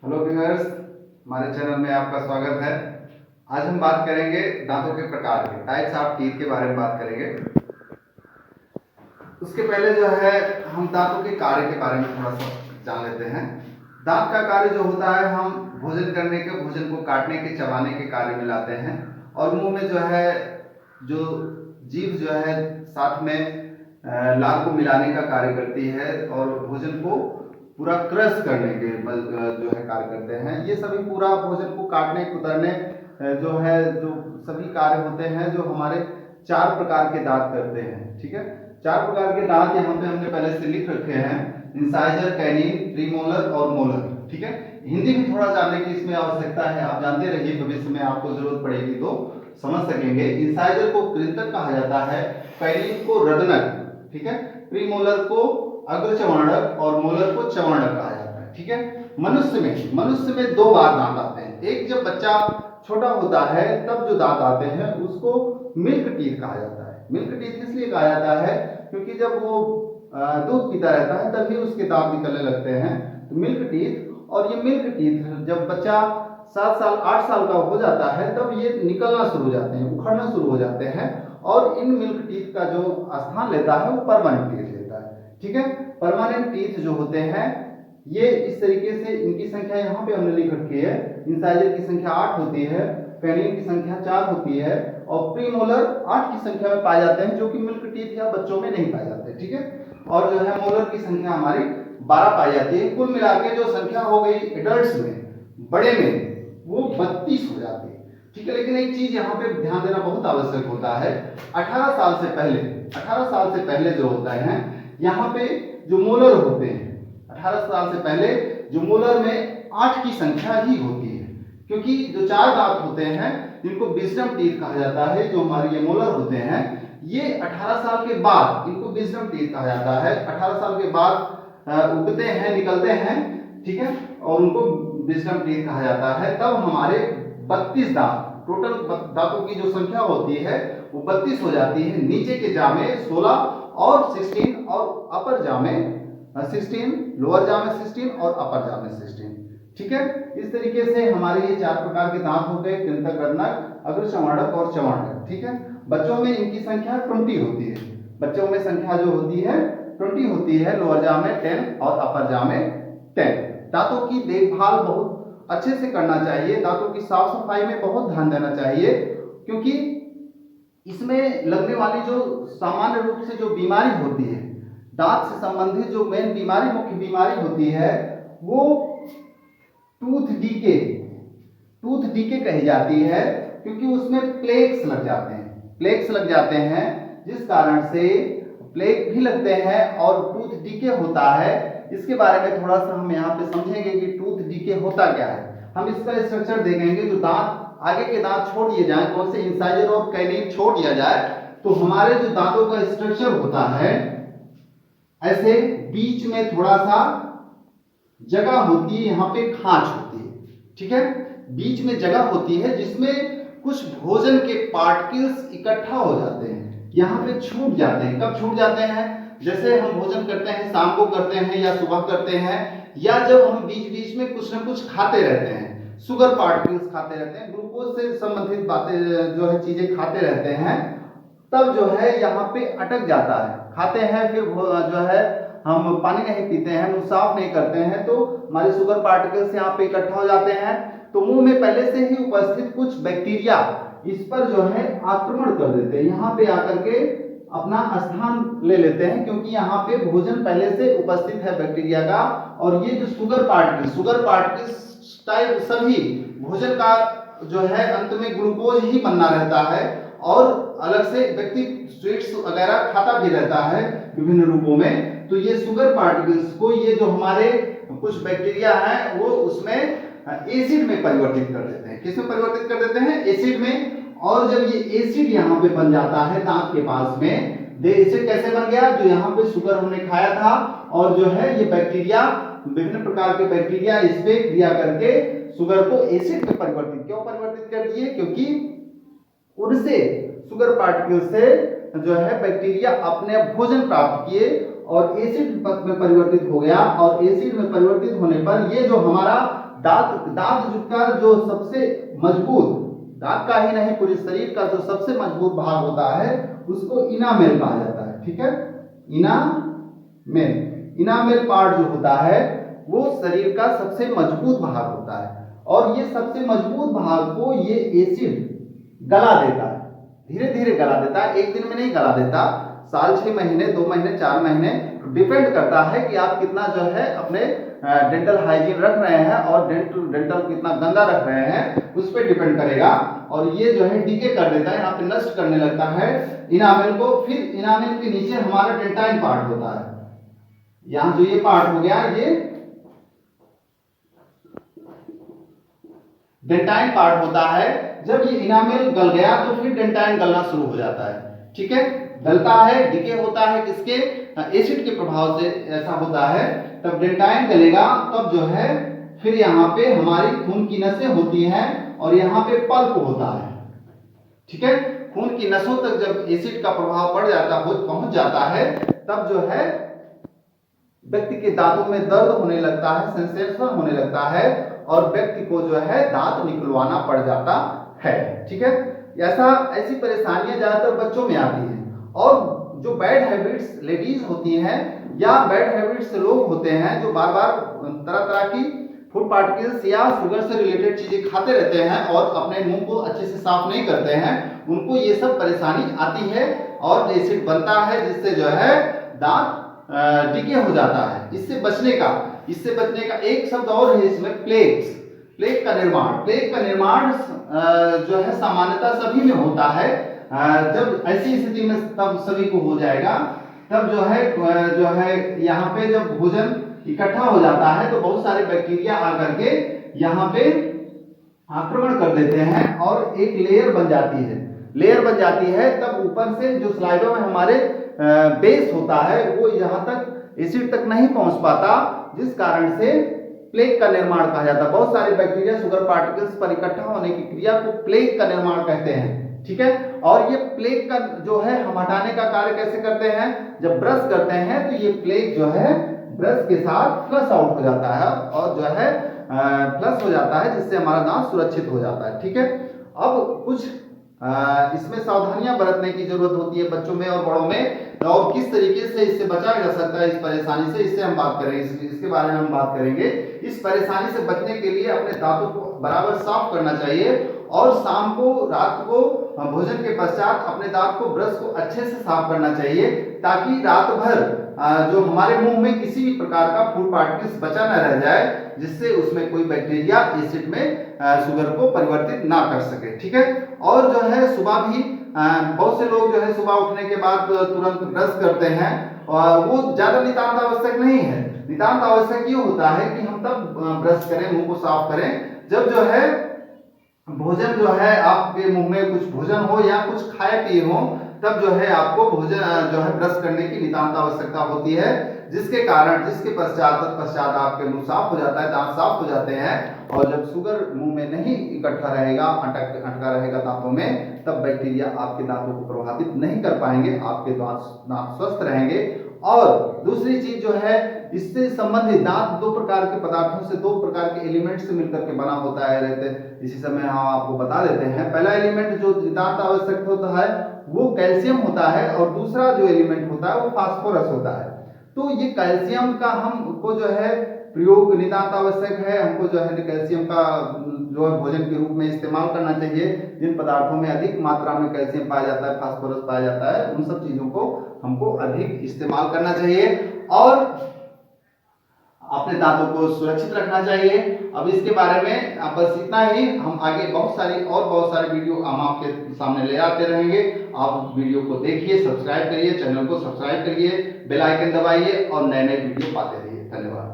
Hello viewers, हमारे channel में आपका स्वागत है। आज हम बात करेंगे दांतों के प्रकार के टाइप्स ऑफ टीथ के बारे में बात करेंगे। उसके पहले जो है हम दांतों के कार्य के बारे में थोड़ा सा जान लेते हैं। दांत का कार्य जो होता है, हम भोजन करने के, भोजन को काटने के, चबाने के कार्य में लाते हैं और मुंह में जो है जो जीभ जो है साथ में लार को मिलाने का कार्य करती है और भोजन को पूरा क्रश करने के जो है कार्य करते हैं। ये सभी पूरा भोजन को काटने, कुतरने जो है जो सभी कार्य होते हैं जो हमारे 4 प्रकार के दांत करते हैं। ठीक है, 4 प्रकार के दांत यहाँ पे हमने पहले से लिख रखे हैं: इंसाइजर, कैनिन, प्रीमोलर और मोलर। ठीक है, हिंदी में थोड़ा जानने की इसमें आवश्यकता है, आप जानते रहिए, भविष्य में आपको जरूरत पड़ेगी तो समझ सकेंगे। इंसाइजर को कृंतक कहा जाता है, कैनिन को रदनक, ठीक है, प्रीमोलर को अग्रचर्वणक और मोलर को चर्वणक कहा जाता है। ठीक है, मनुष्य में 2 बार दांत आते हैं। एक जब बच्चा छोटा होता है तब जो दांत आते हैं उसको मिल्क टीथ कहा जाता है। मिल्क टीथ इसलिए कहा जाता है क्योंकि जब वो दूध पीता रहता है तभी उसके दांत निकलने लगते हैं, तो मिल्क टीथ। और ये मिल्क टीथ जब बच्चा 7 साल 8 साल का हो जाता है तब ये निकलना शुरू हो जाते हैं, उखड़ना शुरू हो जाते हैं और इन मिल्क टीथ का जो स्थान लेता है वो परमानेंट टीथ लेता है। ठीक है, परमानेंट टीथ जो होते हैं ये इस तरीके से, इनकी संख्या यहाँ पे हमने लिख रखी है। इंसाइजर की संख्या 8 होती है, कैनिन की संख्या 4 होती है और प्रीमोलर 8 की संख्या में पाए जाते हैं, जो कि मिल्क टीथ या बच्चों में नहीं पाए जाते। ठीक है, और जो है मोलर की संख्या हमारी 12 पाई जाती है। कुल मिला के जो संख्या हो गई एडल्ट्स में, बड़े में, वो 32 हो जाती है। ठीक है, लेकिन एक चीज यहाँ पे ध्यान देना बहुत आवश्यक होता है। 18 साल से पहले जो होता है यहाँ पे जो मोलर होते हैं, 18 साल से पहले जो मोलर में 8 की संख्या ही होती है, क्योंकि जो 4 दांत होते हैं जिनको विजडम टीथ कहा जाता है, जो हमारे ये मोलर होते हैं, ये 18 साल के बाद इनको विजडम टीथ कहा जाता है। 18 साल के बाद उगते हैं, निकलते हैं। ठीक है, और उनको विजडम टीथ कहा जाता है। तब हमारे 32 दांत, टोटल दांतों की जो संख्या होती है वो 32 हो जाती है। नीचे के जामे 16 और 16 और अपर जामे 16, लोअर जामे 16 और अपर जामे 16। ठीक है, इस तरीके से हमारे ये 4 प्रकार के दांत हो गए: कृंतक, रदनक, अग्रचर्वणक और चर्वणक। ठीक है, बच्चों में इनकी संख्या 20 होती है। बच्चों में संख्या जो होती है 20 होती है, लोअर जामे 10 और अपर जामे 10। दांतों की देखभाल बहुत अच्छे से करना चाहिए, दांतों की साफ सफाई में बहुत ध्यान देना चाहिए, क्योंकि इसमें लगने वाली जो सामान्य रूप से जो बीमारी होती है, दांत से संबंधित जो मेन बीमारी, मुख्य बीमारी होती है, वो टूथ डीके कही जाती है, क्योंकि उसमें प्लेक्स लग जाते हैं, जिस कारण से प्लेग भी लगते हैं और टूथ डीके होता है। इसके बारे में थोड़ा सा हम यहाँ पे समझेंगे कि टूथ डीके होता क्या है। हम इसका स्ट्रक्चर देखेंगे। जो दांत, आगे के दांत छोड़ दिए जाए, कौन से, इंसाइजर और कैनिन छोड़ दिया जाए, तो हमारे जो दांतों का स्ट्रक्चर होता है, ऐसे बीच में थोड़ा सा जगह होती है, यहाँ पे खांच होती है। ठीक है, बीच में जगह होती है जिसमें कुछ भोजन के पार्टिकल्स इकट्ठा हो जाते हैं, यहाँ पे छूट जाते हैं। कब छूट जाते हैं? जैसे हम भोजन करते हैं, शाम को करते हैं या सुबह करते हैं, या जब हम बीच बीच में कुछ ना कुछ खाते रहते हैं, शुगर पार्टिकल्स खाते रहते हैं, ग्लूकोज से संबंधित बातें जो है चीजें खाते रहते हैं, तब जो है यहाँ पे अटक जाता है। खाते हैं, फिर जो है हम पानी नहीं पीते हैं, मुंह साफ नहीं करते हैं, तो हमारे शुगर पार्टिकल्स यहाँ पे इकट्ठा हो जाते हैं। तो मुंह में पहले से ही उपस्थित कुछ बैक्टीरिया इस पर जो है आक्रमण कर देते हैं, यहाँ पे आकर के अपना स्थान ले लेते हैं, क्योंकि यहाँ पे भोजन पहले से उपस्थित है बैक्टीरिया का। और ये जो शुगर पार्टिकल्स टाइप सभी भोजन का जो है अंत में ग्लूकोज ही बनना रहता है, और अलग से व्यक्ति स्वीट्स वगैरह खाता भी रहता है विभिन्न रूपों में। तो ये शुगर पार्टिकल्स को, ये जो हमारे कुछ बैक्टीरिया हैं, वो उसमें एसिड में परिवर्तित कर देते हैं। किसमें परिवर्तित कर देते हैं? एसिड में। और जब ये एसिड यहाँ पे बन जाता है दांत के पास में, एसिड कैसे बन गया? जो यहाँ पे शुगर हमने खाया था, और जो है ये बैक्टीरिया, विभिन्न प्रकार के बैक्टीरिया इस पे क्रिया करके शुगर को एसिड में परिवर्तित, क्यों परिवर्तित कर दिए? क्योंकि उनसे, शुगर पार्टिकल से जो है बैक्टीरिया अपने भोजन प्राप्त किए और एसिड में परिवर्तित हो गया, और एसिड में परिवर्तित होने पर ये जो हमारा दांत दांत का जो सबसे मजबूत, दांत का ही नहीं पूरे शरीर का जो सबसे मजबूत भाग होता है उसको इनामेल कहा जाता है। ठीक है, इनामेल पार्ट जो होता है वो शरीर का सबसे मजबूत भाग होता है, और ये सबसे मजबूत भाग को ये एसिड गला देता है, धीरे धीरे गला देता है, एक दिन में नहीं गला देता, साल 6 महीने 2 महीने 4 महीने डिपेंड करता है कि आप कितना जो है अपने डेंटल हाइजीन रख रहे हैं और डेंटल कितना गंदा रख रहे हैं उस पर डिपेंड करेगा। और ये जो है डीके कर देता है, यहाँ पे नष्ट करने लगता है इनामेल को। फिर इनामेल के नीचे हमारा डेंटाइन पार्ट होता है, यहाँ जो ये पार्ट हो गया ये डेंटाइन पार्ट होता है। जब ये इनामेल गल गया तो फिर डेंटाइन गलना शुरू हो जाता है। ठीक है, गलता है, डीके होता है, किसके एसिड के प्रभाव से ऐसा होता है। तब डेंटाइन गलेगा, तब जो है फिर यहाँ पे हमारी खून की नसें होती हैं और यहाँ पे पल्प होता है। ठीक है, खून की नसों तक जब एसिड का प्रभाव पहुंच जाता है तब जो है व्यक्ति के दांतों में दर्द होने लगता है, सेंसेशन होने लगता है और व्यक्ति को जो है दांत निकलवाना पड़ जाता है। ठीक है, ऐसी परेशानियां ज्यादातर बच्चों में आती हैं। और जो बैड हैबिट्स लेडीज होती हैं या बैड हैबिट्स लोग होते हैं जो बार बार तरह तरह की फूड पार्टिकल्स या शुगर से रिलेटेड चीजें खाते रहते हैं और अपने मुंह को अच्छे से साफ नहीं करते हैं, उनको ये सब परेशानी आती है और एसिड बनता है जिससे जो है दांत डीके हो जाता है। इससे बचने का एक शब्द और है इसमें, प्लेग का निर्माण जो है सामान्यतः सभी में होता है। जब ऐसी स्थिति में तब सभी को हो जाएगा, तब जो है यहाँ पे जब भोजन इकट्ठा हो जाता है तो बहुत सारे बैक्टीरिया आकर के यहाँ पे आक्रमण कर देते हैं और एक लेयर बन जाती है। तब ऊपर से जो स्लाइडो में हमारे बेस होता है वो यहाँ तक एसिड तक नहीं पहुंच पाता, जिस कारण से प्लेग का निर्माण कहा जाता है। बहुत सारे बैक्टीरिया शुगर पार्टिकल्स पर इकट्ठा होने की क्रिया को प्लेग का निर्माण कहते हैं। ठीक है, और ये प्लेग का जो है हम हटाने का कार्य कैसे करते हैं, जब ब्रश करते हैं तो ये प्लेग जो है ब्रश के साथ फ्लश आउट हो जाता है और जो है फ्लश हो जाता है, जिससे हमारा दांत सुरक्षित हो जाता है। ठीक है, अब कुछ इसमें सावधानियां बरतने की जरूरत होती है बच्चों में और बड़ों में, और किस तरीके से इससे बचाया जा सकता है इस परेशानी से, इससे हम बात करेंगे, इसके बारे में हम बात करेंगे। इस परेशानी से बचने के लिए अपने दांतों को बराबर साफ करना चाहिए और शाम को रात को भोजन के पश्चात अपने दांत को ब्रश को अच्छे से साफ करना चाहिए, ताकि रात भर जो हमारे मुंह में किसी भी प्रकार का फूड पार्टिकल्स बचा न रह जाए, जिससे उसमें कोई बैक्टीरिया एसिड में शुगर को परिवर्तित ना कर सके। ठीक है, और जो है सुबह भी बहुत से लोग जो है सुबह उठने के बाद तुरंत ब्रश करते हैं, और वो ज्यादा नितांत आवश्यक नहीं है। नितांत आवश्यक ये होता है कि हम तब ब्रश करें, मुंह को साफ करें जब जो है भोजन जो है आपके मुंह में कुछ भोजन हो या कुछ खाए पिए हो, तब जो है आपको भोजन जो है ब्रश करने की नितांत आवश्यकता होती है, जिसके पश्चात आपके मुंह साफ हो जाता है, दांत साफ हो जाते हैं। और जब शुगर मुंह में नहीं इकट्ठा रहेगा, अटका रहेगा दांतों में, तब बैक्टीरिया आपके दांतों को प्रभावित नहीं कर पाएंगे, आपके दांत स्वस्थ रहेंगे। और दूसरी चीज जो है, इससे संबंधित दांत दो प्रकार के पदार्थों से, दो प्रकार के एलिमेंट से मिलकर के बना होता है रहते, इसी समय हम आपको बता देते हैं। पहला एलिमेंट जो नितांत आवश्यक होता है वो कैल्शियम होता है, और दूसरा जो एलिमेंट होता है वो फास्फोरस होता है। तो ये कैल्शियम का हमको जो है प्रयोग नितांत आवश्यक है, हमको जो है कैल्शियम का जो है भोजन के रूप में इस्तेमाल करना चाहिए। जिन पदार्थों में अधिक मात्रा में कैल्शियम पाया जाता है, फास्फोरस पाया जाता है, उन सब चीजों को हमको अधिक इस्तेमाल करना चाहिए और अपने दांतों को सुरक्षित रखना चाहिए। अब इसके बारे में बस इतना ही, हम आगे बहुत सारी वीडियो हम आपके सामने ले आते रहेंगे। आप वीडियो को देखिए, सब्सक्राइब करिए, चैनल को सब्सक्राइब करिए, बेल आइकन दबाइए और नए वीडियो पाते रहिए। धन्यवाद।